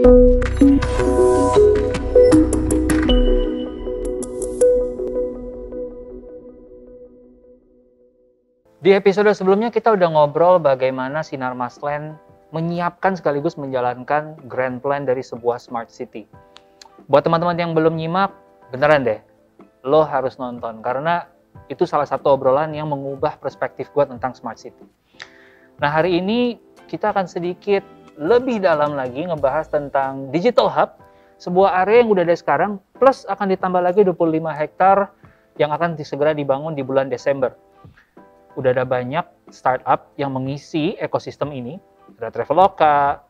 Di episode sebelumnya kita udah ngobrol bagaimana Sinar Masland menyiapkan sekaligus menjalankan grand plan dari sebuah smart city. Buat teman-teman yang belum nyimak, beneran deh, lo harus nonton karena itu salah satu obrolan yang mengubah perspektif gue tentang smart city. Nah, hari ini kita akan sedikit lebih dalam lagi ngebahas tentang Digital Hub, sebuah area yang udah ada sekarang, plus akan ditambah lagi 25 hektar yang akan segera dibangun di bulan Desember. Udah ada banyak startup yang mengisi ekosistem ini. Ada Traveloka,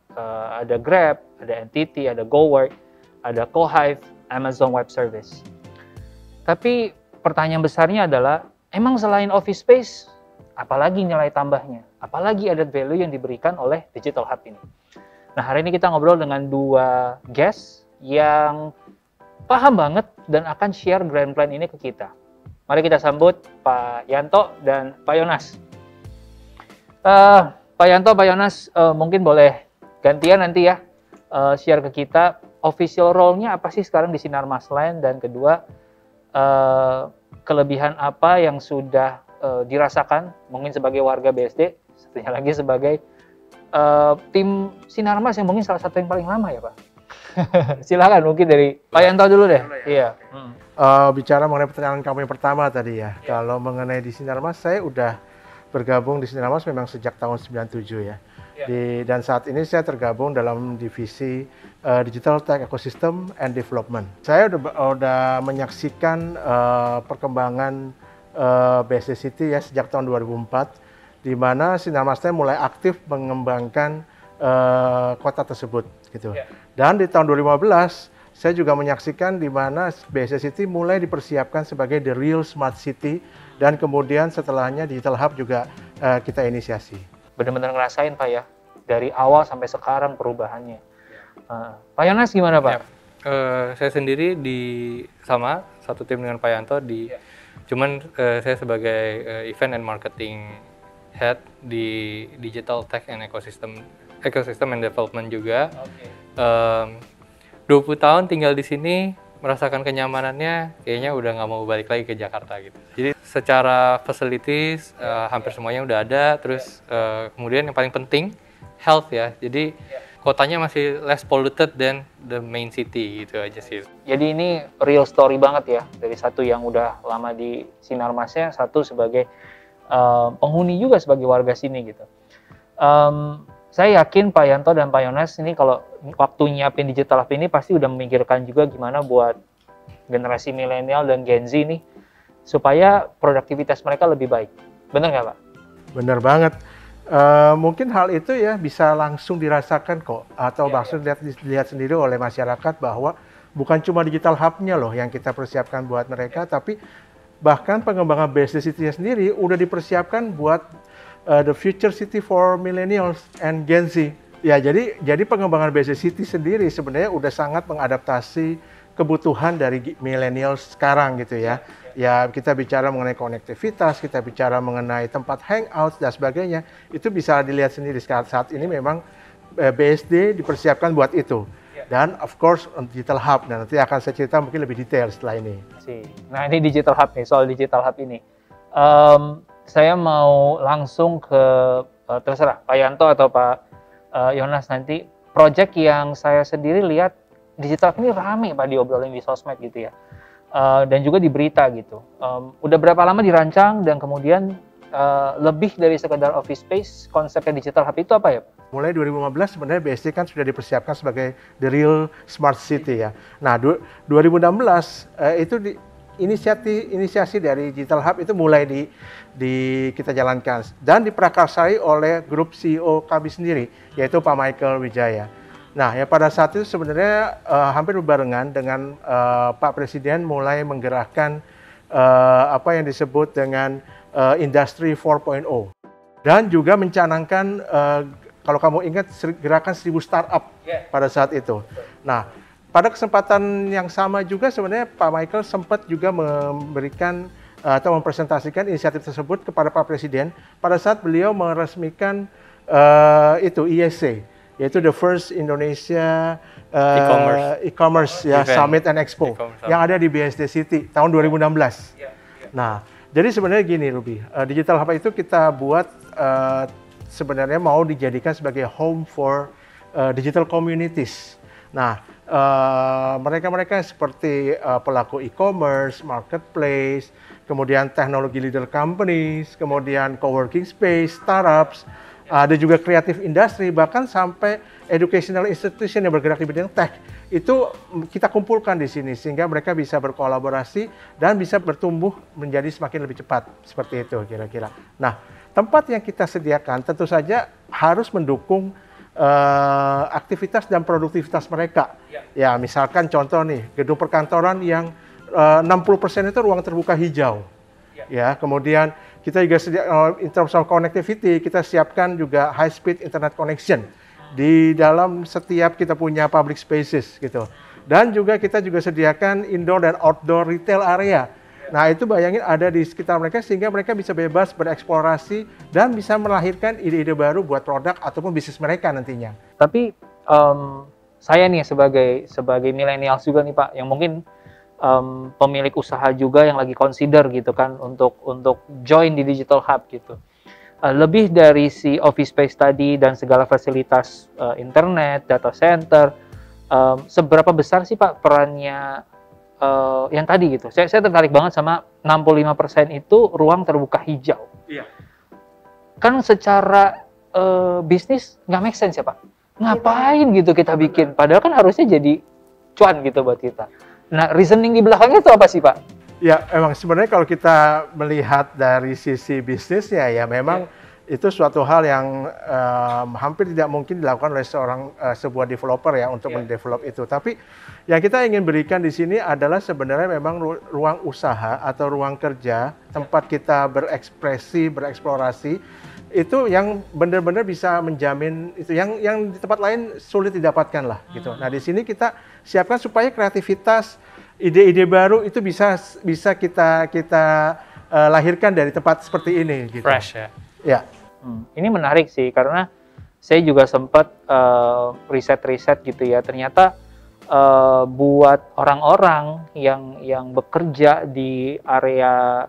ada Grab, ada NTT, ada GoWork, ada CoHive, Amazon Web Service. Tapi pertanyaan besarnya adalah, emang selain office space, apalagi nilai tambahnya? Apalagi added value yang diberikan oleh Digital Hub ini? Nah, hari ini kita ngobrol dengan dua guest yang paham banget dan akan share grand plan ini ke kita. Mari kita sambut Pak Yanto dan Pak Yonas. Pak Yanto, Pak Yonas, mungkin boleh gantian nanti ya, share ke kita official role-nya apa sih sekarang di Sinar Masland, dan kedua, kelebihan apa yang sudah dirasakan mungkin sebagai warga BSD, satunya lagi sebagai tim Sinar Mas yang mungkin salah satu yang paling lama ya Pak. Silakan mungkin dari Pak Yanto dulu deh. Iya. Bicara mengenai pertanyaan kamu yang pertama tadi ya, kalau mengenai di Sinar Mas, saya udah bergabung di Sinar Mas memang sejak tahun 97 ya. Dan saat ini saya tergabung dalam divisi Digital Tech Ecosystem and Development. Saya udah menyaksikan perkembangan BSD City ya sejak tahun 2004, di mana Sinar Masnya mulai aktif mengembangkan kota tersebut gitu. Dan di tahun 2015 saya juga menyaksikan di mana BSD City mulai dipersiapkan sebagai the real smart city, dan kemudian setelahnya Digital Hub juga kita inisiasi. Benar-benar ngerasain Pak ya, dari awal sampai sekarang perubahannya. Pak Yonas gimana Pak? Saya sendiri sama satu tim dengan Pak Yanto cuman saya sebagai event and marketing head di Digital Tech and Ecosystem and Development juga. 20 tahun tinggal di sini, merasakan kenyamanannya, kayaknya udah nggak mau balik lagi ke Jakarta gitu. Jadi secara facilities hampir semuanya udah ada, terus kemudian yang paling penting health ya. Jadi kotanya masih less polluted than the main city gitu aja sih. Jadi ini real story banget ya, dari satu yang udah lama di Sinar Masnya, satu sebagai penghuni juga sebagai warga sini gitu. Saya yakin Pak Yanto dan Pak Yonas ini kalau waktu nyiapin Digital Hub ini pasti udah memikirkan juga gimana buat generasi milenial dan Gen Z nih supaya produktivitas mereka lebih baik. Benar nggak Pak? Benar banget. Mungkin hal itu ya bisa langsung dirasakan kok, atau langsung dilihat sendiri oleh masyarakat bahwa bukan cuma Digital Hub-nya loh yang kita persiapkan buat mereka, tapi bahkan pengembangan BSD City-nya sendiri udah dipersiapkan buat the future city for millennials and Gen Z. Ya, jadi pengembangan BSD City sendiri sebenarnya udah sangat mengadaptasi kebutuhan dari millennials sekarang gitu ya. Ya, kita bicara mengenai konektivitas, kita bicara mengenai tempat hangout dan sebagainya, itu bisa dilihat sendiri saat ini memang BSD dipersiapkan buat itu. Dan of course Digital Hub, dan nanti akan saya cerita mungkin lebih detail setelah ini. Nah, ini Digital Hub nih, soal Digital Hub ini. Saya mau langsung ke terserah Pak Yanto atau Pak Yonas nanti. Project yang saya sendiri lihat Digital Hub ini rame Pak diobrolin di sosmed gitu ya, dan juga di berita gitu. Udah berapa lama dirancang dan kemudian lebih dari sekedar office space, konsepnya Digital Hub itu apa ya Pak? Mulai 2015 sebenarnya BSD kan sudah dipersiapkan sebagai the real smart city ya. Nah 2016 itu inisiasi dari Digital Hub itu mulai kita jalankan dan diprakarsai oleh grup CEO kami sendiri, yaitu Pak Michael Wijaya. Nah, ya pada saat itu sebenarnya hampir berbarengan dengan Pak Presiden mulai menggerakkan apa yang disebut dengan Industri 4.0 dan juga mencanangkan kalau kamu ingat gerakan 1000 startup pada saat itu. Nah, pada kesempatan yang sama juga sebenarnya Pak Michael sempat juga memberikan atau mempresentasikan inisiatif tersebut kepada Pak Presiden pada saat beliau meresmikan itu ISC, yaitu the first Indonesia E-commerce ya event. Summit and Expo E-commerce yang ada di BSD City tahun 2016. Nah, jadi sebenarnya gini Ruby, Digital Hub itu kita buat sebenarnya mau dijadikan sebagai home for digital communities. Nah, mereka-mereka seperti pelaku e-commerce, marketplace, kemudian teknologi leader companies, kemudian co-working space, startups, ada juga creative industry, bahkan sampai educational institution yang bergerak di bidang tech. Itu kita kumpulkan di sini sehingga mereka bisa berkolaborasi dan bisa bertumbuh menjadi semakin lebih cepat. Seperti itu kira-kira. Nah, tempat yang kita sediakan tentu saja harus mendukung aktivitas dan produktivitas mereka. Ya, misalkan contoh nih, gedung perkantoran yang 60% itu ruang terbuka hijau. Ya, kemudian kita juga in terms of connectivity, kita siapkan juga high speed internet connection di dalam setiap kita punya public spaces gitu. Dan juga kita juga sediakan indoor dan outdoor retail area. Nah, itu bayangin ada di sekitar mereka sehingga mereka bisa bebas bereksplorasi dan bisa melahirkan ide-ide baru buat produk ataupun bisnis mereka nantinya. Tapi saya nih sebagai millennials juga nih Pak, yang mungkin pemilik usaha juga yang lagi consider gitu kan untuk join di Digital Hub gitu. Lebih dari si office space tadi dan segala fasilitas internet, data center, seberapa besar sih Pak perannya yang tadi gitu? Saya tertarik banget sama 65% itu ruang terbuka hijau. Iya. Kan secara bisnis nggak make sense ya Pak? Ngapain gitu kita bikin? Padahal kan harusnya jadi cuan gitu buat kita. Nah, reasoning di belakangnya itu apa sih Pak? Ya, emang sebenarnya kalau kita melihat dari sisi bisnisnya ya memang itu suatu hal yang hampir tidak mungkin dilakukan oleh sebuah developer ya untuk mendevelop itu. Tapi yang kita ingin berikan di sini adalah sebenarnya memang ruang usaha atau ruang kerja, tempat kita berekspresi, bereksplorasi, itu yang benar-benar bisa menjamin itu yang di tempat lain sulit didapatkan lah gitu. Nah, di sini kita siapkan supaya kreativitas, ide-ide baru itu bisa kita lahirkan dari tempat seperti ini gitu. Fresh ya. Ya. Ini menarik sih karena saya juga sempat riset-riset gitu ya. Ternyata buat orang-orang yang bekerja di area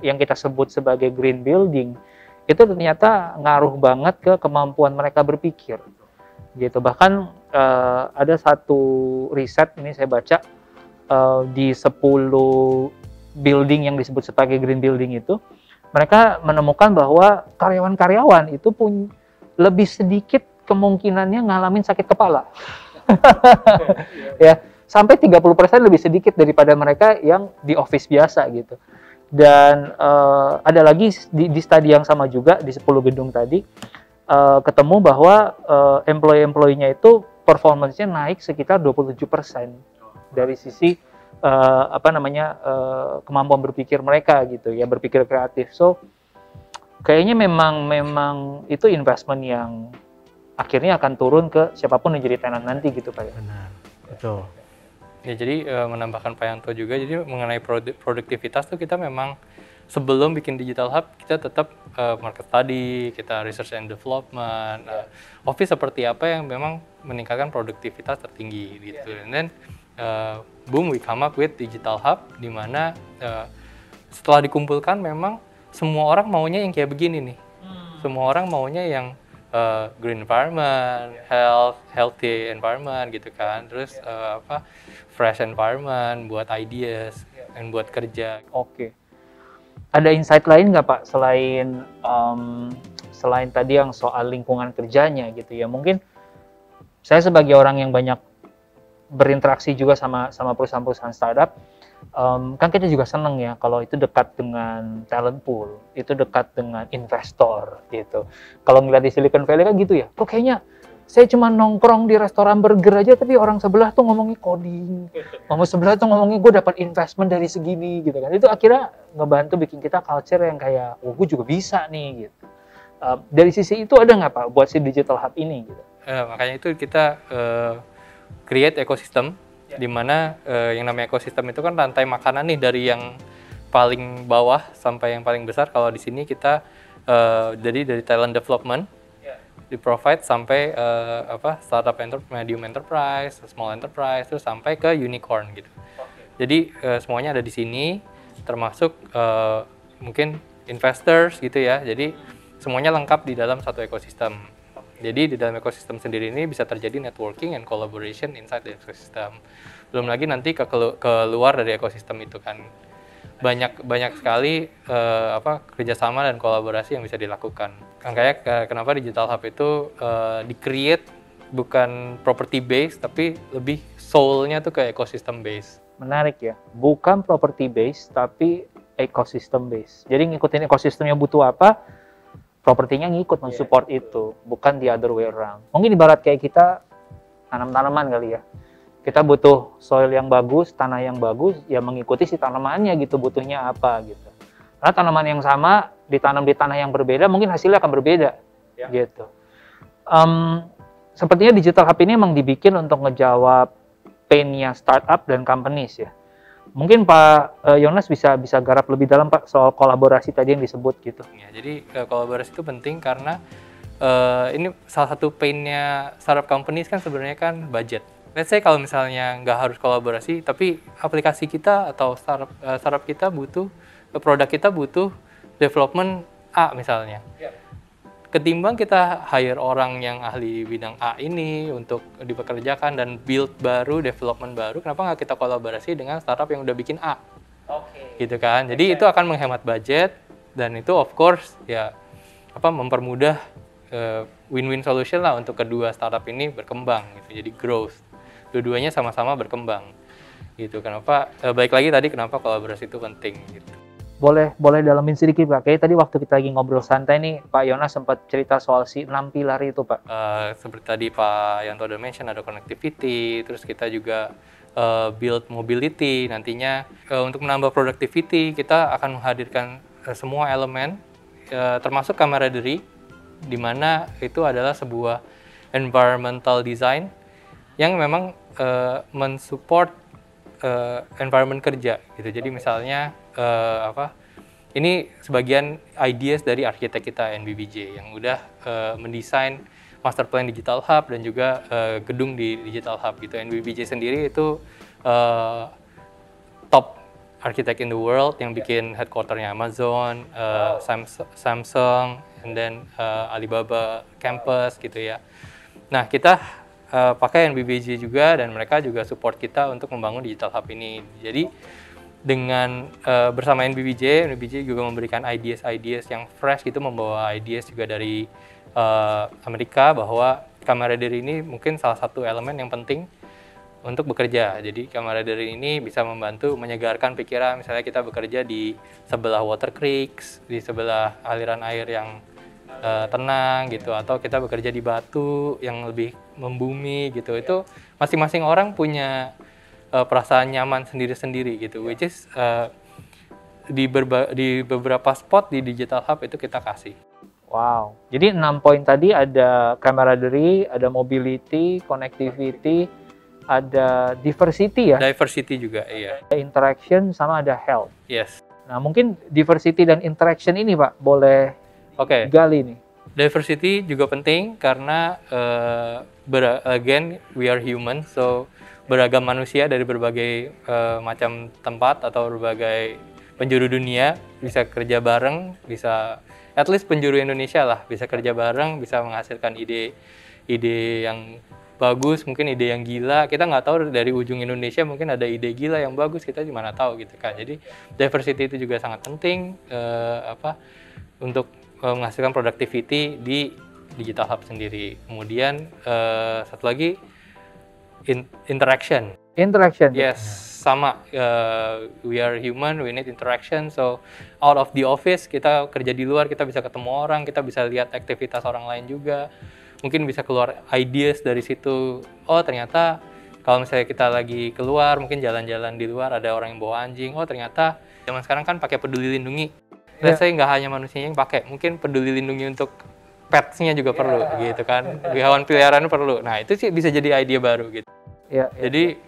yang kita sebut sebagai green building, itu ternyata ngaruh banget ke kemampuan mereka berpikir gitu. Bahkan ada satu riset ini saya baca di 10 building yang disebut sebagai green building itu, mereka menemukan bahwa karyawan-karyawan itu pun lebih sedikit kemungkinannya ngalamin sakit kepala. Ya, sampai 30% lebih sedikit daripada mereka yang di office biasa gitu. Dan ada lagi di studi yang sama juga di 10 gedung tadi, ketemu bahwa employee-nya itu performance-nya naik sekitar 27% dari sisi kemampuan berpikir mereka gitu ya, berpikir kreatif. So kayaknya memang itu investment yang akhirnya akan turun ke siapapun yang jadi tenan nanti gitu Pak. Benar, betul. Ya, jadi menambahkan Pak Yanto juga, jadi mengenai produktivitas tuh kita memang sebelum bikin Digital Hub kita tetap market study, kita research and development, office seperti apa yang memang meningkatkan produktivitas tertinggi gitu. And then boom, we come up with Digital Hub, di mana setelah dikumpulkan memang semua orang maunya yang kayak begini nih. Semua orang maunya yang green environment, healthy environment gitu kan. Terus fresh environment buat ideas dan buat kerja. Oke. Ada insight lain nggak Pak selain tadi yang soal lingkungan kerjanya gitu ya? Mungkin saya sebagai orang yang banyak berinteraksi juga sama perusahaan-perusahaan startup, kan kita juga seneng ya kalau itu dekat dengan talent pool, itu dekat dengan investor gitu. Kalau ngeliat di Silicon Valley kan gitu ya, kok kayaknya saya cuma nongkrong di restoran burger aja tapi orang sebelah tuh ngomongin coding, orang sebelah tuh ngomongin gue dapat investment dari segini gitu kan. Itu akhirnya ngebantu bikin kita culture yang kayak, oh gue juga bisa nih gitu. Dari sisi itu ada nggak Pak buat si Digital Hub ini gitu? Makanya itu kita create ekosistem, di mana yang namanya ekosistem itu kan rantai makanan nih, dari yang paling bawah sampai yang paling besar. Kalau di sini kita jadi dari talent development, di-provide sampai startup medium enterprise, small enterprise, terus sampai ke unicorn gitu. Jadi semuanya ada di sini, termasuk mungkin investors gitu ya. Jadi semuanya lengkap di dalam satu ekosistem. Jadi di dalam ekosistem sendiri ini bisa terjadi networking and collaboration inside the ecosystem. Belum lagi nanti keluar dari ekosistem itu kan. Banyak sekali kerjasama dan kolaborasi yang bisa dilakukan. Makanya kenapa Digital Hub itu di-create bukan property based tapi lebih soul-nya tuh ke ecosystem based. Menarik ya, bukan property based tapi ecosystem based. Jadi ngikutin ekosistemnya butuh apa, propertinya ngikut mensupport itu, bukan the other way around. Mungkin ibarat kayak kita tanam-tanaman kali ya. Kita butuh soil yang bagus, tanah yang bagus, ya mengikuti si tanamannya gitu, butuhnya apa gitu. Karena tanaman yang sama ditanam di tanah yang berbeda, mungkin hasilnya akan berbeda gitu. Sepertinya Digital Hub ini emang dibikin untuk ngejawab pain-nya startup dan companies ya. Mungkin Pak Yonas bisa garap lebih dalam Pak soal kolaborasi tadi yang disebut gitu. Ya, jadi kolaborasi itu penting karena ini salah satu pain-nya startup companies kan sebenarnya kan budget. Let's say kalau misalnya nggak harus kolaborasi, tapi aplikasi kita atau startup kita butuh, produk kita butuh development A misalnya. Ketimbang kita hire orang yang ahli bidang A ini untuk dipekerjakan dan build baru, development baru, kenapa nggak kita kolaborasi dengan startup yang udah bikin A? Gitu kan. Jadi itu akan menghemat budget dan itu of course ya mempermudah win-win solution lah untuk kedua startup ini berkembang gitu. Jadi growth. Dua-duanya sama-sama berkembang gitu. Kenapa baik lagi tadi kenapa kolaborasi itu penting gitu. Boleh dalamin sedikit Pak. Kayak tadi waktu kita lagi ngobrol santai nih, Pak Yonas sempat cerita soal si 6 pilar itu Pak. Seperti tadi Pak Yanto udah mention ada connectivity, terus kita juga build mobility. Nantinya untuk menambah productivity kita akan menghadirkan semua elemen termasuk camaraderie, di mana itu adalah sebuah environmental design yang memang mensupport environment kerja gitu. Jadi misalnya ini sebagian ideas dari arsitek kita NBBJ yang udah mendesain master plan Digital Hub dan juga gedung di Digital Hub gitu. NBBJ sendiri itu top arsitek in the world yang bikin headquarternya Amazon, Samsung, and then Alibaba campus gitu ya. Nah kita pakai NBBJ juga dan mereka juga support kita untuk membangun Digital Hub ini. Jadi dengan bersama NBBJ juga memberikan ideas yang fresh gitu, membawa ideas juga dari Amerika bahwa camaraderie ini mungkin salah satu elemen yang penting untuk bekerja. Jadi camaraderie ini bisa membantu menyegarkan pikiran. Misalnya kita bekerja di sebelah water creeks, di sebelah aliran air yang tenang gitu, atau kita bekerja di batu yang lebih membumi gitu. Itu masing-masing orang punya perasaan nyaman sendiri-sendiri gitu, which is di beberapa spot di Digital Hub itu kita kasih. Wow, jadi 6 poin tadi ada camaraderie, ada mobility, connectivity, ada diversity ya? Diversity juga, iya. Ada interaction sama ada health. Yes. Nah mungkin diversity dan interaction ini Pak, boleh gali nih. Diversity juga penting karena again we are human, so beragam manusia dari berbagai macam tempat atau berbagai penjuru dunia bisa kerja bareng, bisa at least penjuru Indonesia lah bisa kerja bareng, bisa menghasilkan ide yang bagus, mungkin ide yang gila. Kita nggak tahu dari ujung Indonesia mungkin ada ide gila yang bagus, kita gimana tahu gitu kan. Jadi diversity itu juga sangat penting untuk menghasilkan productivity di Digital Hub sendiri. Kemudian satu lagi interaction. Yes, sama. We are human, we need interaction. So out of the office, kita kerja di luar, kita bisa ketemu orang, kita bisa lihat aktivitas orang lain juga. Mungkin bisa keluar ideas dari situ. Oh ternyata kalau misalnya kita lagi keluar, mungkin jalan-jalan di luar ada orang yang bawa anjing. Oh ternyata zaman sekarang kan pakai Peduli Lindungi. Saya nggak hanya manusianya yang pakai, mungkin Peduli Lindungi untuk pets-nya juga perlu gitu kan. Hewan peliharaan perlu. Nah itu sih bisa jadi ide baru gitu. Jadi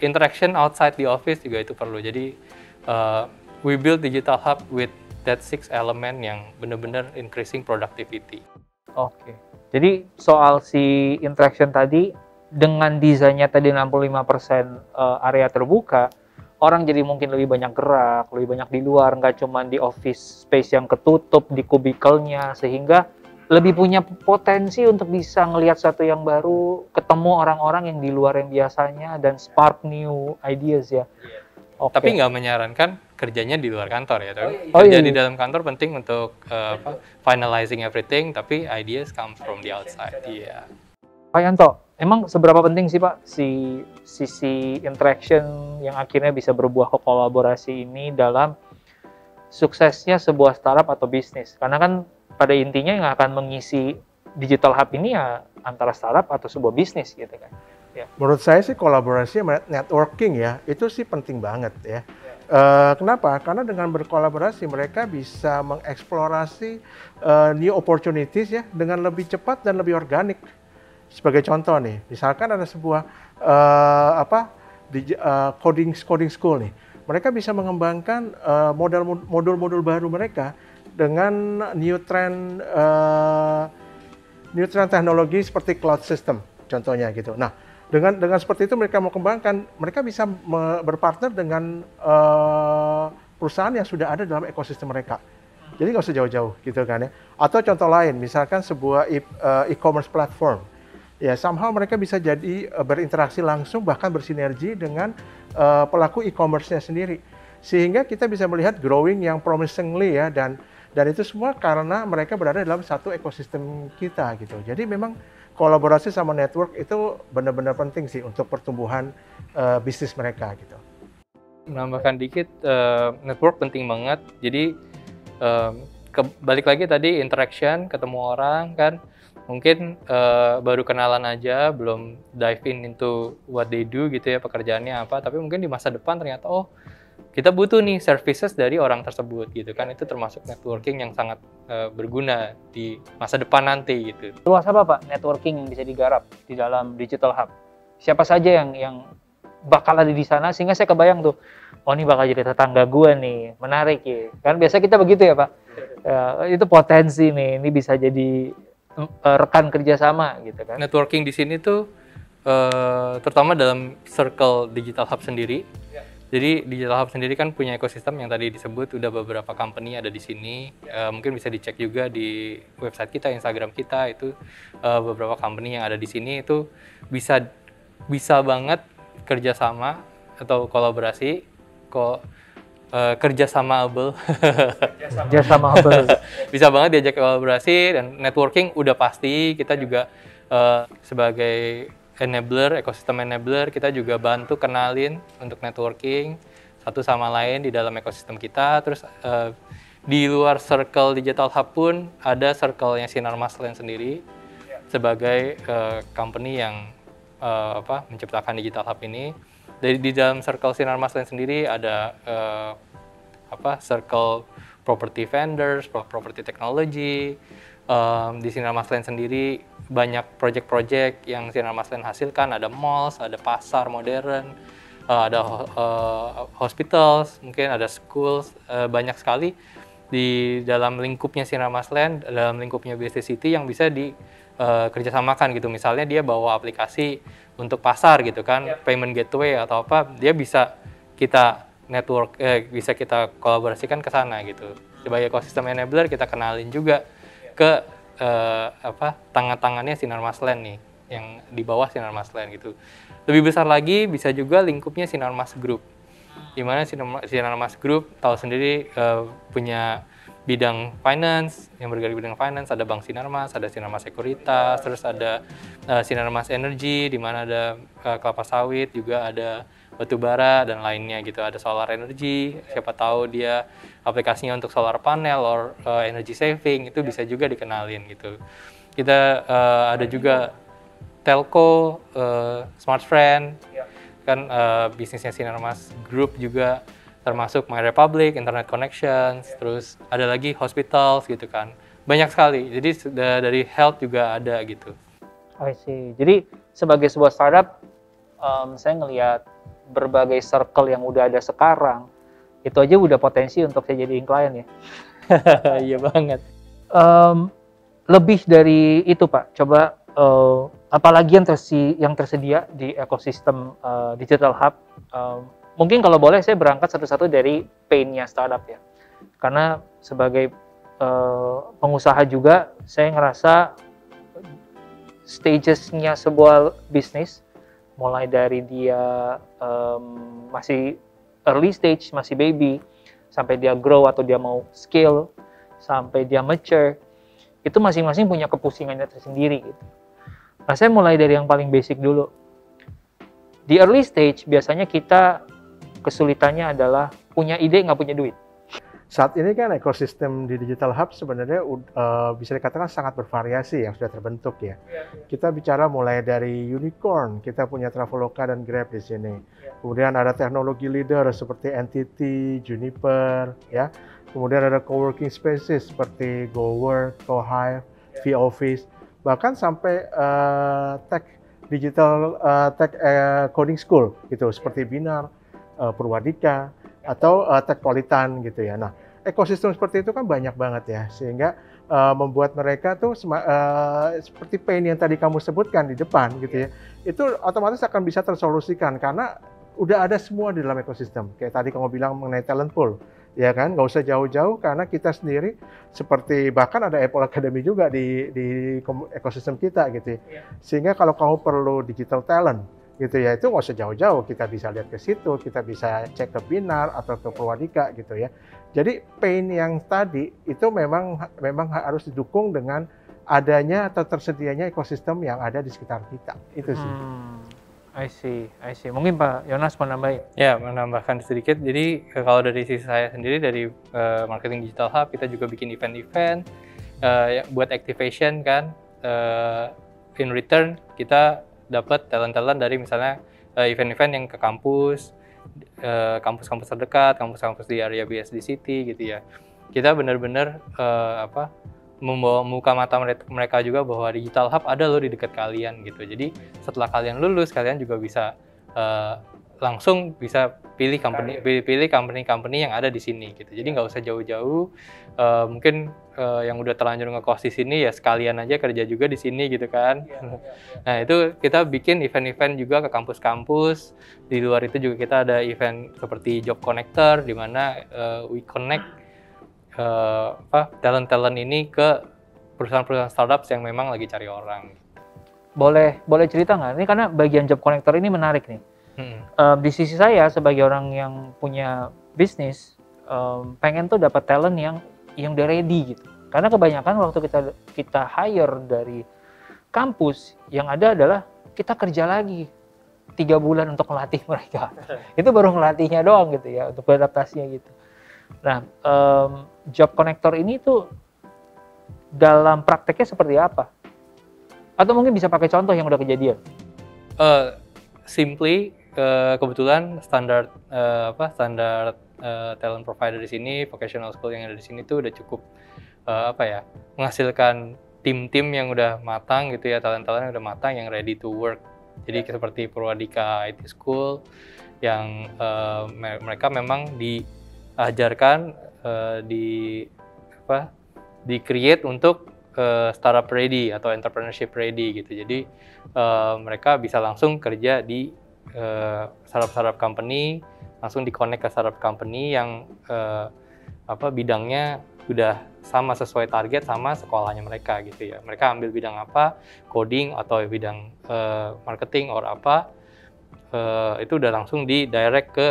interaction outside the office juga itu perlu. Jadi we build Digital Hub with that 6 element yang benar-benar increasing productivity. Oke. Jadi soal si interaction tadi, dengan desainnya tadi 65% area terbuka, orang jadi mungkin lebih banyak gerak, lebih banyak di luar, nggak cuma di office space yang ketutup, di kubikelnya, sehingga lebih punya potensi untuk bisa ngelihat sesuatu yang baru, ketemu orang-orang yang di luar yang biasanya, dan spark new ideas ya. Oke. Tapi nggak menyarankan kerjanya di luar kantor ya. Tapi Oh, kerja iya. di dalam kantor penting untuk finalizing everything, tapi ideas come from the outside. Iya. Pak Yanto, emang seberapa penting sih Pak si sisi interaction yang akhirnya bisa berbuah ke kolaborasi ini dalam suksesnya sebuah startup atau bisnis? Karena kan pada intinya yang akan mengisi digital hub ini ya antara startup atau sebuah bisnis gitu kan. Menurut saya sih kolaborasi networking ya, itu sih penting banget ya. Kenapa? Karena dengan berkolaborasi mereka bisa mengeksplorasi new opportunities ya dengan lebih cepat dan lebih organik. Sebagai contoh nih, misalkan ada sebuah coding school nih, mereka bisa mengembangkan modul-modul baru mereka dengan new trend teknologi seperti cloud system contohnya gitu. Nah, dengan seperti itu mereka mau kembangkan, mereka bisa berpartner dengan perusahaan yang sudah ada dalam ekosistem mereka. Jadi nggak usah jauh-jauh gitu kan ya. Atau contoh lain, misalkan sebuah e-commerce platform. Ya, somehow mereka bisa jadi berinteraksi langsung bahkan bersinergi dengan pelaku e-commerce-nya sendiri. Sehingga kita bisa melihat growing yang promisingly ya, dan itu semua karena mereka berada dalam satu ekosistem kita gitu. Jadi memang kolaborasi sama network itu benar-benar penting sih untuk pertumbuhan bisnis mereka gitu. Menambahkan dikit, network penting banget. Jadi balik lagi tadi interaction, ketemu orang kan. Mungkin baru kenalan aja, belum dive into what they do gitu ya, pekerjaannya apa. Tapi mungkin di masa depan ternyata oh kita butuh nih services dari orang tersebut gitu kan. Itu termasuk networking yang sangat berguna di masa depan nanti gitu. Luas apa Pak networking yang bisa digarap di dalam digital hub? Siapa saja yang bakal ada di sana sehingga saya kebayang tuh, oh ini bakal jadi tetangga gue nih, menarik ya. Kan biasa kita begitu ya Pak. Itu potensi nih, ini bisa jadi rekan kerjasama gitu kan. Networking di sini tuh terutama dalam circle digital hub sendiri. Jadi digital hub sendiri kan punya ekosistem yang tadi disebut, udah beberapa company ada di sini. Mungkin bisa dicek juga di website kita, Instagram kita, itu beberapa company yang ada di sini itu bisa banget kerjasama atau kolaborasi kerjasamaable. Bisa banget diajak kolaborasi dan networking udah pasti. Kita juga sebagai enabler, ekosistem enabler, kita juga bantu kenalin untuk networking satu sama lain di dalam ekosistem kita. Terus di luar circle digital hub pun ada circle-nya Sinar Maslen sendiri sebagai company yang menciptakan digital hub ini. Di dalam circle Sinar Maslen sendiri ada circle property vendors, property technology. Di Sinar Maslen sendiri banyak project-project yang Sinar Maslen hasilkan, ada malls, ada pasar modern, ada hospitals, mungkin ada schools, banyak sekali di dalam lingkupnya Sinar Maslen, dalam lingkupnya Business City yang bisa kerjasamakan gitu. Misalnya dia bawa aplikasi untuk pasar gitu kan, payment gateway atau apa, dia bisa kita network, bisa kita kolaborasikan ke sana gitu. Sebagai ekosistem enabler kita kenalin juga ke tangan-tangannya Sinar Maslen nih, yang di bawah Sinar Maslen gitu. Lebih besar lagi bisa juga lingkupnya Sinar Mas Group, di mana Sinar Mas Group tahu sendiri punya bidang finance, yang bergerak di bidang finance, ada Bank Sinar Mas, ada Sinar Mas Sekuritas, terus ada Sinar Mas Energy, di mana ada kelapa sawit, juga ada batu bara dan lainnya gitu, ada solar energy, siapa tahu dia aplikasinya untuk solar panel or energy saving, itu bisa juga dikenalin gitu. Kita ada juga telco, Smart Friend, kan bisnisnya Sinar Mas Group juga termasuk My Republic, Internet Connections, terus ada lagi hospitals gitu kan. Banyak sekali, jadi dari health juga ada gitu. I see. Jadi sebagai sebuah startup, saya ngelihat berbagai circle yang udah ada sekarang, itu aja udah potensi untuk saya jadiin klien ya. Iya banget. lebih dari itu Pak, coba apalagi yang tersedia di ekosistem Digital Hub. Mungkin kalau boleh saya berangkat satu-satu dari pain-nya startup ya. Karena sebagai pengusaha juga saya ngerasa stages-nya sebuah bisnis, mulai dari dia masih early stage, masih baby, sampai dia grow atau dia mau scale, sampai dia mature, itu masing-masing punya kepusingannya tersendiri gitu. Nah, saya mulai dari yang paling basic dulu. Di early stage biasanya kita kesulitannya adalah punya ide nggak punya duit. Saat ini kan ekosistem di Digital Hub sebenarnya bisa dikatakan sangat bervariasi yang sudah terbentuk ya. Kita bicara mulai dari unicorn, kita punya Traveloka dan Grab di sini. Kemudian ada teknologi leader seperti NTT, Juniper, ya. Kemudian ada coworking spaces seperti GoWork, GoHive, vOffice, bahkan sampai tech coding school gitu seperti Binar, Purwadika, atau Tekpolitan gitu ya. Nah, ekosistem seperti itu kan banyak banget ya, sehingga membuat mereka tuh seperti pain yang tadi kamu sebutkan di depan gitu ya, itu otomatis akan bisa tersolusikan karena udah ada semua di dalam ekosistem. Kayak tadi kamu bilang mengenai talent pool, ya kan, nggak usah jauh-jauh karena kita sendiri seperti bahkan ada Apple Academy juga di ekosistem kita gitu ya. Sehingga kalau kamu perlu digital talent gitu ya, itu nggak usah jauh-jauh, kita bisa lihat ke situ, kita bisa cek ke Binar atau ke Purwadika gitu ya. Jadi pain yang tadi itu memang harus didukung dengan adanya atau tersedianya ekosistem yang ada di sekitar kita, itu sih. I see. Mungkin Pak Yonas mau nambahin? Ya, menambahkan sedikit. Jadi kalau dari sisi saya sendiri dari marketing Digital Hub, kita juga bikin event-event buat activation kan. In return kita dapat talent-talent dari misalnya event-event yang ke kampus, kampus-kampus terdekat, kampus-kampus di area BSD City gitu ya. Kita benar-benar membawa muka mata mereka juga bahwa Digital Hub ada loh di dekat kalian gitu. Jadi setelah kalian lulus, kalian juga bisa langsung bisa pilih company yang ada di sini gitu. Jadi nggak usah jauh-jauh. Mungkin yang udah terlanjur ngekos di sini ya sekalian aja kerja juga di sini gitu kan. Nah, itu kita bikin event-event juga ke kampus-kampus. Di luar itu juga kita ada event seperti Job Connector di mana we connect talent-talent ini ke perusahaan-perusahaan startup yang memang lagi cari orang. Boleh cerita nggak? Ini karena bagian Job Connector ini menarik nih. Di sisi saya sebagai orang yang punya bisnis, pengen tuh dapat talent yang udah ready gitu. Karena kebanyakan waktu kita hire dari kampus, yang ada adalah kita kerja lagi 3 bulan untuk melatih mereka. Itu baru ngelatihnya doang gitu ya, untuk beradaptasinya gitu. Nah, Job Connector ini tuh dalam prakteknya seperti apa? Atau mungkin bisa pakai contoh yang udah kejadian? Simply, kebetulan standar talent provider di sini, vocational school yang ada di sini tuh udah cukup menghasilkan tim-tim yang udah matang gitu ya, talent-talent yang udah matang, yang ready to work. Jadi seperti Purwadika IT School yang mereka memang diajarkan di create untuk startup ready atau entrepreneurship ready gitu. Jadi mereka bisa langsung kerja di startup company, langsung di-connect ke startup company yang bidangnya udah sama sesuai target sama sekolahnya mereka gitu ya. Mereka ambil bidang apa, coding atau bidang marketing or apa, itu udah langsung di-direct ke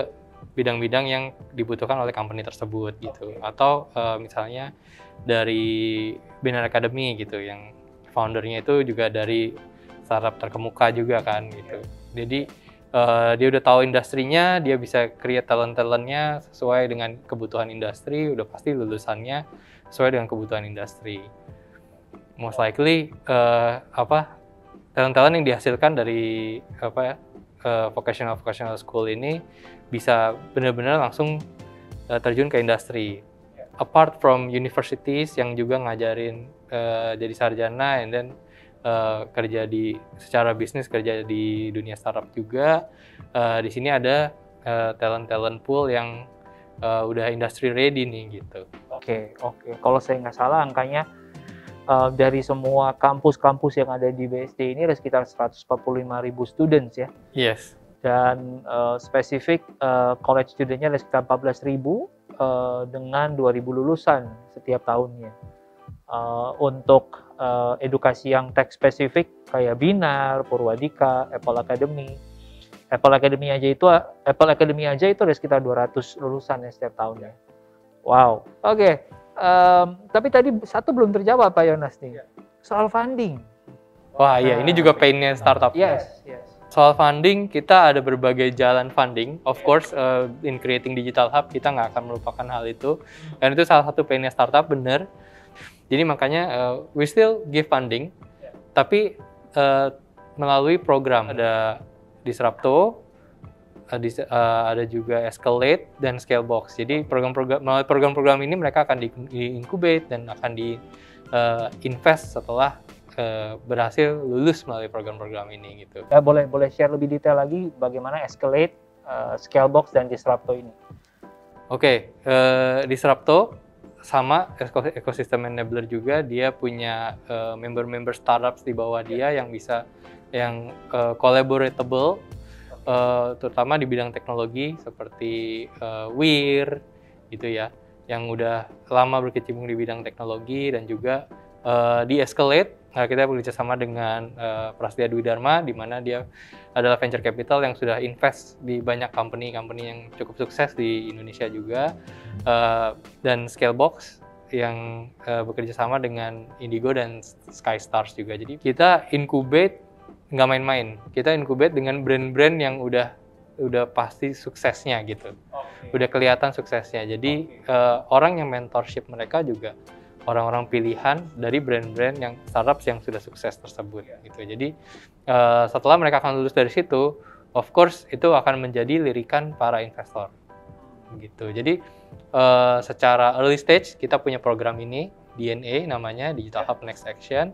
bidang-bidang yang dibutuhkan oleh company tersebut gitu. Atau misalnya dari Binar Academy gitu, yang foundernya itu juga dari startup terkemuka juga kan gitu. Jadi dia udah tahu industrinya, dia bisa create talent-talentnya sesuai dengan kebutuhan industri, udah pasti lulusannya sesuai dengan kebutuhan industri. Most likely talent-talent yang dihasilkan dari vocational school ini bisa benar-benar langsung terjun ke industri. Apart from universities yang juga ngajarin jadi sarjana and then kerja secara bisnis, kerja di dunia startup juga. Di sini ada talent pool yang udah industry ready nih gitu. Oke. Kalau saya nggak salah angkanya Dari semua kampus-kampus yang ada di BSD ini ada sekitar 145.000 students ya. Yes. Dan spesifik college studentnya ada sekitar 14.000 dengan 2.000 lulusan setiap tahunnya. Untuk edukasi yang tech spesifik kayak Binar, Purwadika, Apple Academy. Apple Academy aja itu ada sekitar 200 lulusan ya setiap tahunnya. Wow. Oke. Tapi tadi satu belum terjawab Pak Yonas nih. Soal funding. Wah iya, ini juga painnya startup. Yes. Soal funding, kita ada berbagai jalan funding. Of course, in creating digital hub, kita nggak akan melupakan hal itu. Dan itu salah satu painnya startup, bener. Jadi makanya, we still give funding, tapi melalui program. Ada Disrupto, ada juga Escalate dan Scalebox. Jadi melalui program-program ini mereka akan di-incubate dan akan di-invest setelah berhasil lulus melalui program-program ini gitu. Ya, boleh share lebih detail lagi bagaimana Escalate, Scalebox dan Disrupto ini. Oke, Disrupto sama ekosistem enabler juga, dia punya member-member startups di bawah dia yang bisa collaboratable, terutama di bidang teknologi seperti Wir gitu ya, yang udah lama berkecimpung di bidang teknologi. Dan juga di Escalate kita bekerja sama dengan Prasetya Dwi Dharma, di mana dia adalah venture capital yang sudah invest di banyak company yang cukup sukses di Indonesia juga. Dan Scalebox yang bekerja sama dengan Indigo dan Skystars juga. Jadi kita incubate nggak main-main, kita incubate dengan brand-brand yang udah pasti suksesnya gitu, udah kelihatan suksesnya. Jadi orang yang mentorship mereka juga orang-orang pilihan dari brand-brand yang startups yang sudah sukses tersebut gitu. Jadi setelah mereka akan lulus dari situ, of course itu akan menjadi lirikan para investor gitu. Jadi secara early stage kita punya program ini, DNA namanya, Digital Hub Next Action,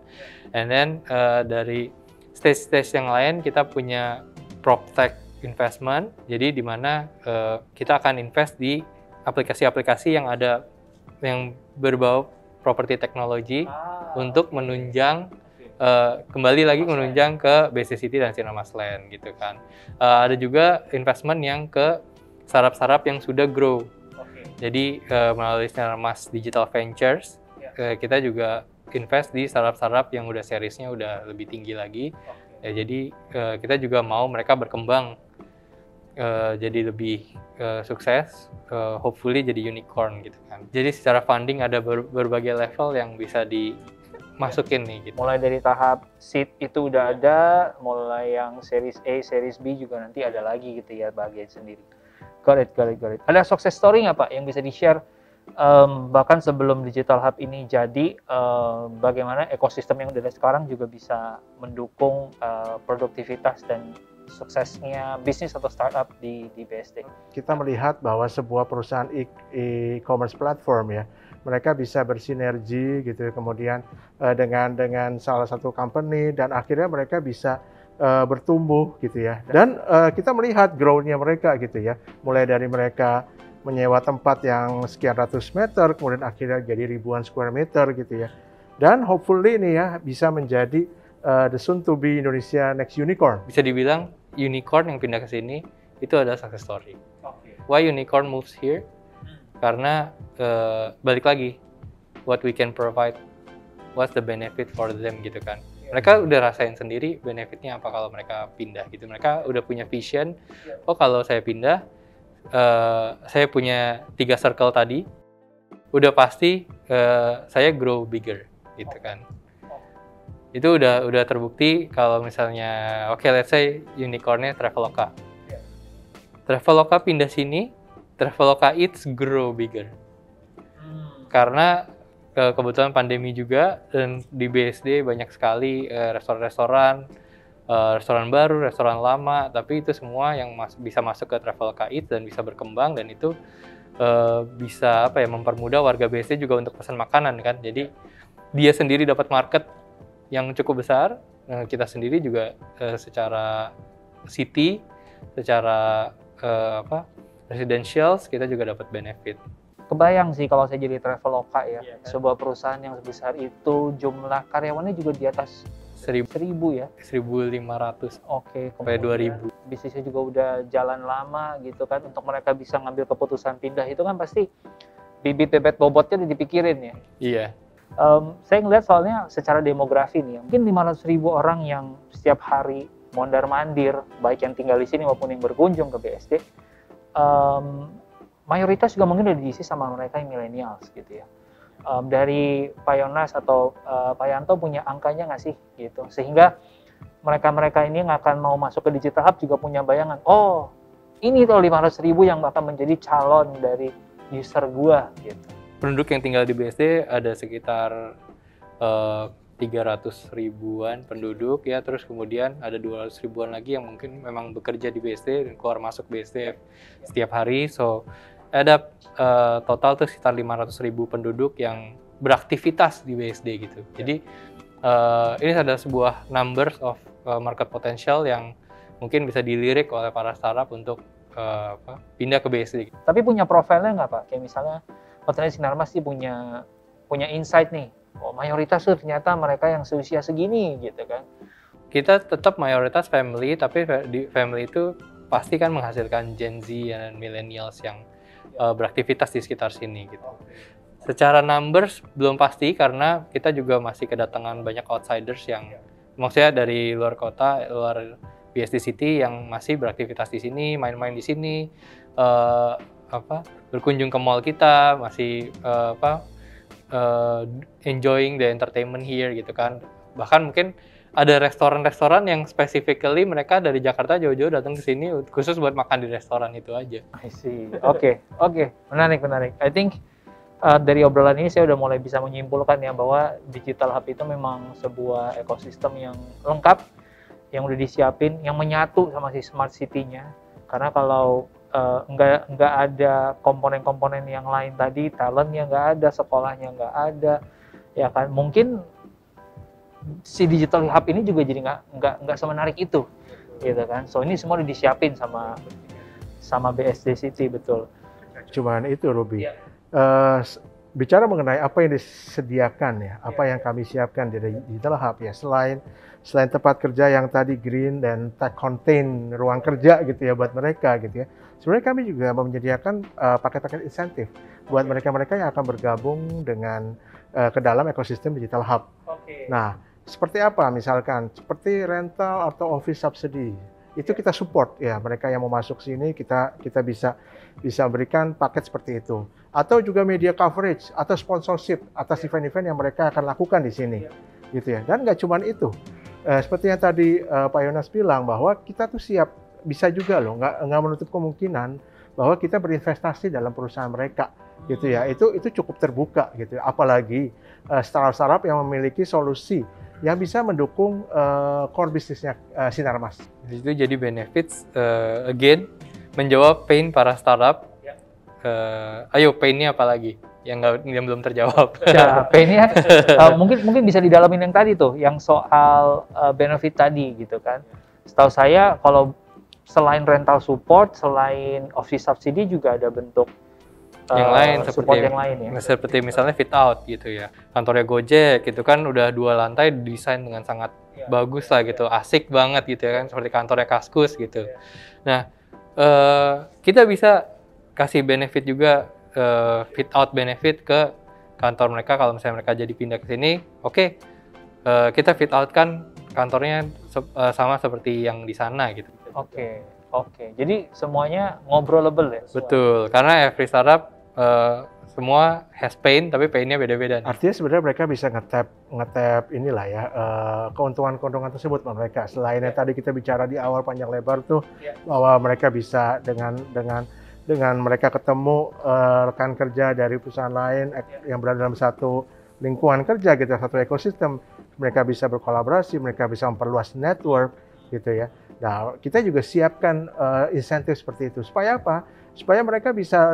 and then dari stage-stage yang lain kita punya PropTech investment, jadi di mana kita akan invest di aplikasi-aplikasi yang berbau property technology untuk menunjang kembali lagi menunjang ke BSD City dan Sinar Masland gitu kan. Ada juga investment yang ke startup-startup yang sudah grow. Jadi melalui Sinar Mas Digital Ventures kita juga invest di startup-startup yang udah seriesnya udah lebih tinggi lagi. Ya, jadi kita juga mau mereka berkembang jadi lebih sukses, hopefully jadi unicorn gitu kan. Jadi secara funding ada berbagai level yang bisa dimasukin nih gitu. Mulai dari tahap seed itu udah ada, mulai yang series A, series B juga nanti ada lagi gitu ya, bagian sendiri. Got it. Ada success story nggak Pak yang bisa di-share? Bahkan sebelum Digital Hub ini jadi, bagaimana ekosistem yang ada sekarang juga bisa mendukung produktivitas dan suksesnya bisnis atau startup di BSD. Kita melihat bahwa sebuah perusahaan e-commerce platform ya, mereka bisa bersinergi gitu, kemudian dengan salah satu company, dan akhirnya mereka bisa bertumbuh gitu ya. Dan kita melihat grow-nya mereka gitu ya, mulai dari mereka menyewa tempat yang sekian ratus meter, kemudian akhirnya jadi ribuan square meter gitu ya. Dan hopefully ini ya bisa menjadi the soon to be Indonesia next unicorn. Bisa dibilang unicorn yang pindah ke sini itu adalah success story. Why unicorn moves here? Karena balik lagi, what we can provide, what's the benefit for them gitu kan. Mereka udah rasain sendiri benefitnya apa kalau mereka pindah gitu. Mereka udah punya vision, oh kalau saya pindah, saya punya 3 circle tadi, udah pasti saya grow bigger gitu kan. Itu udah terbukti kalau misalnya, oke, let's say unicornnya Traveloka. Traveloka pindah sini, Traveloka Eats grow bigger. Karena kebetulan pandemi juga, dan di BSD banyak sekali restoran-restoran baru, restoran lama, tapi itu semua yang bisa masuk ke Traveloka Eats dan bisa berkembang, dan itu bisa mempermudah warga BSD juga untuk pesan makanan kan. Jadi dia sendiri dapat market yang cukup besar, kita sendiri juga secara city, secara residentials kita juga dapat benefit. kebayang sih kalau saya jadi Traveloka ya, sebuah perusahaan yang sebesar itu, jumlah karyawannya juga di atas 1000, 1000 ya. 1500 Oke, sampai kemudian 2000. bisnisnya juga udah jalan lama gitu kan, untuk mereka bisa ngambil keputusan pindah itu kan pasti bibit-bibit bobotnya udah dipikirin ya. Iya. Saya ngeliat soalnya secara demografi nih, mungkin 500.000 orang yang setiap hari mondar-mandir, baik yang tinggal di sini maupun yang berkunjung ke BSD, mayoritas juga mungkin udah diisi sama mereka yang millennials gitu ya. Dari Pak Yonas atau Pak Yanto punya angkanya nggak sih gitu, sehingga mereka-mereka ini yang akan mau masuk ke Digital Hub juga punya bayangan, oh ini tuh 500.000 yang bakal menjadi calon dari user gua gitu. Penduduk yang tinggal di BSD ada sekitar 300 ribuan penduduk ya, terus kemudian ada 200 ribuan lagi yang mungkin memang bekerja di BSD dan keluar masuk BSD setiap hari. So ada total tuh sekitar 500.000 penduduk yang beraktivitas di BSD gitu. Jadi ini ada sebuah numbers of market potential yang mungkin bisa dilirik oleh para startup untuk pindah ke BSD. Tapi punya profilnya nggak Pak? Kayak misalnya Hotel Sinarmas sih punya insight nih, oh mayoritas tuh ternyata mereka yang seusia segini gitu kan. Kita tetap mayoritas family, tapi di family itu pasti kan menghasilkan Gen Z dan millennials yang beraktivitas di sekitar sini gitu. Secara numbers belum pasti karena kita juga masih kedatangan banyak outsiders yang maksudnya dari luar kota, luar BSD City yang masih beraktivitas di sini, main-main di sini, berkunjung ke mall kita, masih enjoying the entertainment here gitu kan. Bahkan mungkin ada restoran-restoran yang specifically mereka dari Jakarta jauh-jauh datang ke sini khusus buat makan di restoran itu aja. I see. Oke. Menarik. I think dari obrolan ini saya udah mulai bisa menyimpulkan ya bahwa Digital Hub itu memang sebuah ekosistem yang lengkap, yang udah disiapin, yang menyatu sama si Smart City-nya. Karena kalau nggak ada komponen-komponen yang lain tadi, talentnya nggak ada, sekolahnya nggak ada, ya kan mungkin si Digital Hub ini juga jadi nggak semenarik itu, gitu kan. So ini semua udah disiapin sama BSD City, betul. Cuman itu Ruby. Bicara mengenai apa yang disediakan ya, apa yang kami siapkan di Digital Hub ya, selain tempat kerja yang tadi green dan tech contain ruang kerja gitu ya buat mereka gitu ya. Sebenarnya kami juga menyediakan paket-paket insentif buat mereka-mereka yang akan bergabung dengan ke dalam ekosistem Digital Hub. Nah, seperti apa misalkan? Seperti rental atau office subsidy. Itu kita support ya, mereka yang mau masuk sini kita bisa berikan paket seperti itu. Atau juga media coverage atau sponsorship atas event-event yang mereka akan lakukan di sini. Gitu ya. Dan nggak cuma itu. Seperti yang tadi Pak Yonas bilang bahwa kita tuh siap, bisa juga loh, nggak menutup kemungkinan bahwa kita berinvestasi dalam perusahaan mereka. Gitu ya. Itu cukup terbuka gitu ya. Apalagi startup yang memiliki solusi yang bisa mendukung core bisnisnya Sinarmas. Itu jadi benefits, again, menjawab pain para startup. Ayo, pain-nya apa lagi yang belum terjawab? Ya, pain-nya mungkin bisa didalamin yang tadi tuh, yang soal benefit tadi gitu kan. Setahu saya kalau selain rental support, selain office subsidy juga ada bentuk yang lain seperti misalnya fit out gitu ya, kantornya Gojek gitu kan udah 2 lantai desain dengan sangat bagus lah gitu, asik banget gitu ya kan, seperti kantornya Kaskus gitu. Nah kita bisa kasih benefit juga, fit out benefit ke kantor mereka kalau misalnya mereka jadi pindah ke sini. Oke, kita fit out kan kantornya sama seperti yang di sana gitu. Oke, jadi semuanya ngobrolable ya? Betul, karena every startup semua has pain, tapi painnya beda-beda. Artinya sebenarnya mereka bisa ngetap inilah ya, keuntungan-keuntungan tersebut mereka. Selain yang tadi kita bicara di awal panjang lebar tuh, bahwa mereka bisa dengan mereka ketemu rekan kerja dari perusahaan lain yang berada dalam satu lingkungan kerja gitu, satu ekosistem, mereka bisa berkolaborasi, mereka bisa memperluas network gitu ya. Nah, kita juga siapkan insentif seperti itu. Supaya apa? Supaya mereka bisa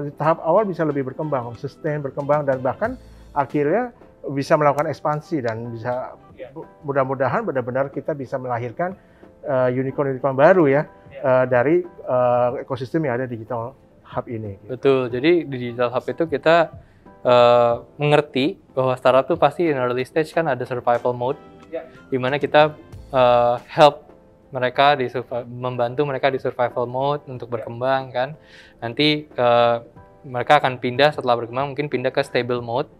di tahap awal bisa lebih berkembang, sustain, berkembang, dan bahkan akhirnya bisa melakukan ekspansi dan bisa mudah-mudahan benar-benar kita bisa melahirkan unicorn baru ya dari ekosistem yang ada di Digital hub ini. Gitu. Betul. Jadi di digital hub itu kita mengerti bahwa startup tuh pasti in early stage kan ada survival mode, di mana kita help mereka membantu mereka di survival mode untuk berkembang kan. Nanti mereka akan pindah setelah berkembang, mungkin pindah ke stable mode.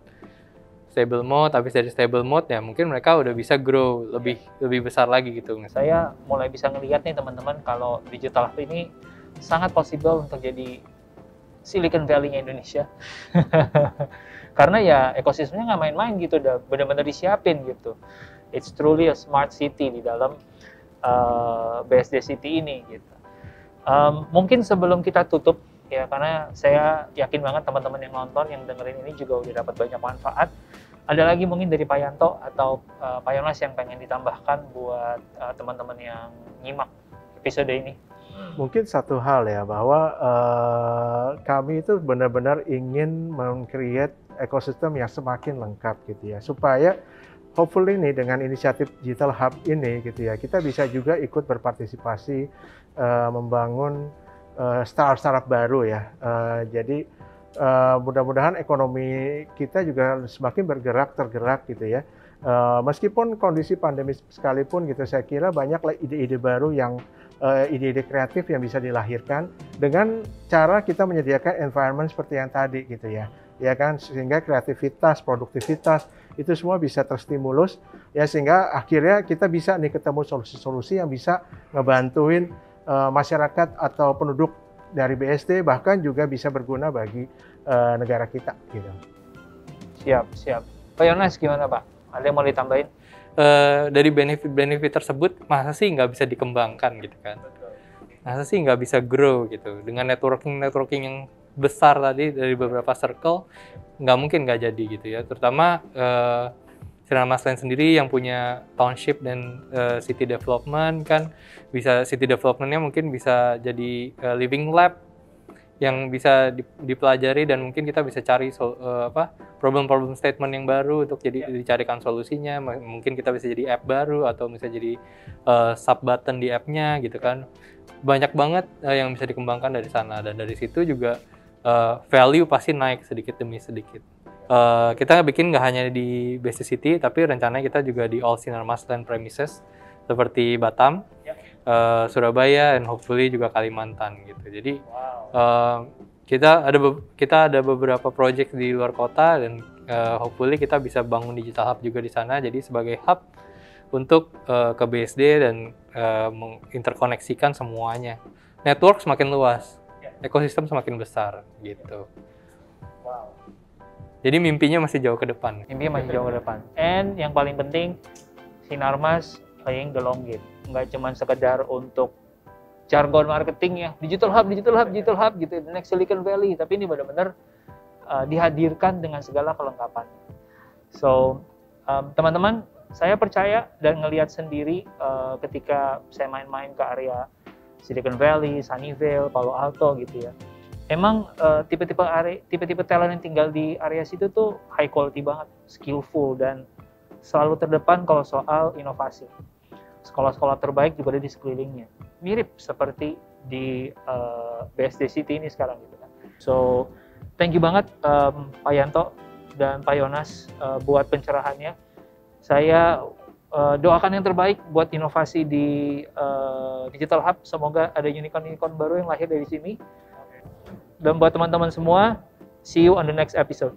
Habis dari stable mode ya mungkin mereka udah bisa grow lebih besar lagi gitu. Saya mulai bisa ngelihat nih teman-teman kalau digital hub ini sangat possible untuk jadi Silicon Valley-nya Indonesia. Karena ya ekosistemnya nggak main-main gitu, udah benar-benar disiapin gitu. It's truly a smart city di dalam BSD City ini gitu. Mungkin sebelum kita tutup ya, karena saya yakin banget teman-teman yang nonton, yang dengerin ini juga udah dapat banyak manfaat. Ada lagi mungkin dari Pak Yanto atau Pak Yonas yang pengen ditambahkan buat teman-teman yang nyimak episode ini? Mungkin satu hal ya, bahwa kami itu benar-benar ingin meng-create ekosistem yang semakin lengkap gitu ya, supaya hopefully nih dengan inisiatif Digital Hub ini gitu ya, kita bisa juga ikut berpartisipasi membangun startup baru ya. Jadi mudah-mudahan ekonomi kita juga semakin tergerak gitu ya. Meskipun kondisi pandemi sekalipun gitu, saya kira banyaklah ide-ide baru yang ide-ide kreatif yang bisa dilahirkan dengan cara kita menyediakan environment seperti yang tadi gitu ya kan, sehingga kreativitas, produktivitas itu semua bisa terstimulus ya, sehingga akhirnya kita bisa nih ketemu solusi-solusi yang bisa ngebantuin masyarakat atau penduduk dari BSD, bahkan juga bisa berguna bagi negara kita gitu. Siap. Pak Yonas gimana Pak? Ada yang mau ditambahin? Dari benefit tersebut masa sih nggak bisa dikembangkan gitu kan? Masa sih nggak bisa grow gitu dengan networking yang besar tadi dari beberapa circle, nggak mungkin nggak jadi gitu ya. Terutama Sinar Maslen sendiri yang punya township dan city development kan, bisa city developmentnya mungkin bisa jadi living lab yang bisa dipelajari, dan mungkin kita bisa cari problem statement yang baru untuk dicarikan solusinya. Mungkin kita bisa jadi app baru atau bisa jadi sub button di app-nya gitu kan. Banyak banget yang bisa dikembangkan dari sana, dan dari situ juga value pasti naik sedikit demi sedikit. Kita bikin nggak hanya di BSD City, tapi rencananya kita juga di all Sinar Maslen premises seperti Batam, Surabaya, dan hopefully juga Kalimantan gitu. Jadi kita ada beberapa project di luar kota, dan hopefully kita bisa bangun digital hub juga di sana. Jadi sebagai hub untuk ke BSD dan menginterkoneksikan semuanya. Network semakin luas, ekosistem semakin besar gitu. Jadi mimpinya masih jauh ke depan. And yang paling penting, Sinarmas playing the long game. Nggak cuma sekedar untuk jargon marketing ya, digital hub gitu, the next Silicon Valley. Tapi ini benar-benar dihadirkan dengan segala kelengkapan. So, teman-teman, saya percaya dan ngelihat sendiri ketika saya main-main ke area Silicon Valley, Sunnyvale, Palo Alto gitu ya. Emang tipe-tipe talent yang tinggal di area situ tuh high quality banget, skillful, dan selalu terdepan kalau soal inovasi. Sekolah-sekolah terbaik juga ada di sekelilingnya. Mirip seperti di BSD City ini sekarang gitu kan. So, thank you banget Pak Yanto dan Pak Yonas buat pencerahannya. Saya doakan yang terbaik buat inovasi di Digital Hub. Semoga ada unicorn-unicorn baru yang lahir dari sini. Dan buat teman-teman semua, see you on the next episode.